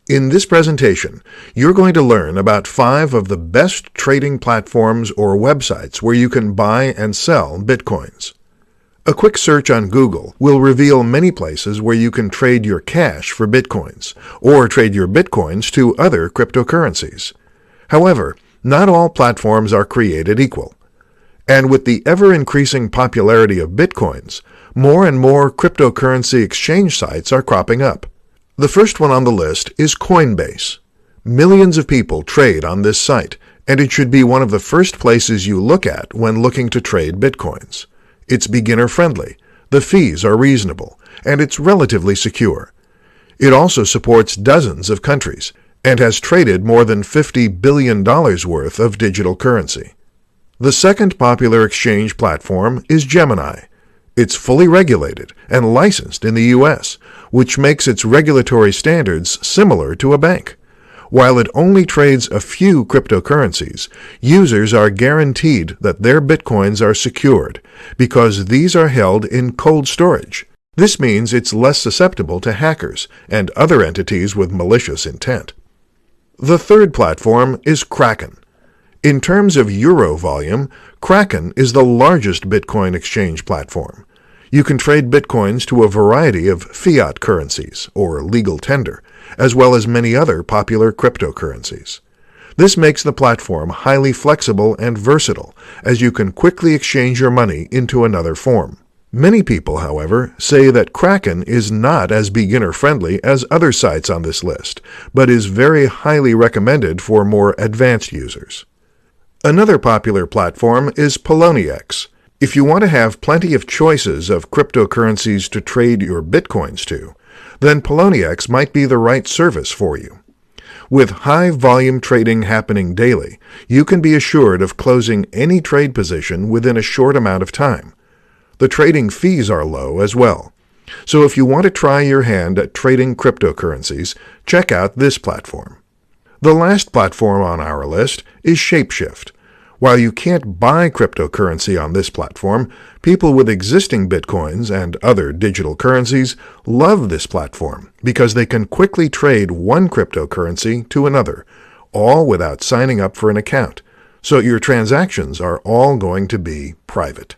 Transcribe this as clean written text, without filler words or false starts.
In this presentation, you're going to learn about 5 of the best trading platforms or websites where you can buy and sell Bitcoins. A quick search on Google will reveal many places where you can trade your cash for Bitcoins, or trade your Bitcoins to other cryptocurrencies. However, not all platforms are created equal. And with the ever-increasing popularity of Bitcoins, more and more cryptocurrency exchange sites are cropping up. The first one on the list is Coinbase. Millions of people trade on this site, and it should be one of the first places you look at when looking to trade Bitcoins. It's beginner-friendly, the fees are reasonable, and it's relatively secure. It also supports dozens of countries, and has traded more than $50 billion worth of digital currency. The second popular exchange platform is Gemini. It's fully regulated and licensed in the U.S., which makes its regulatory standards similar to a bank. While it only trades a few cryptocurrencies, users are guaranteed that their Bitcoins are secured because these are held in cold storage. This means it's less susceptible to hackers and other entities with malicious intent. The third platform is Kraken. In terms of euro volume, Kraken is the largest Bitcoin exchange platform. You can trade Bitcoins to a variety of fiat currencies, or legal tender, as well as many other popular cryptocurrencies. This makes the platform highly flexible and versatile, as you can quickly exchange your money into another form. Many people, however, say that Kraken is not as beginner-friendly as other sites on this list, but is very highly recommended for more advanced users. Another popular platform is Poloniex. If you want to have plenty of choices of cryptocurrencies to trade your Bitcoins to, then Poloniex might be the right service for you. With high-volume trading happening daily, you can be assured of closing any trade position within a short amount of time. The trading fees are low as well. So if you want to try your hand at trading cryptocurrencies, check out this platform. The last platform on our list is Shapeshift. While you can't buy cryptocurrency on this platform, people with existing Bitcoins and other digital currencies love this platform because they can quickly trade one cryptocurrency to another, all without signing up for an account. So your transactions are all going to be private.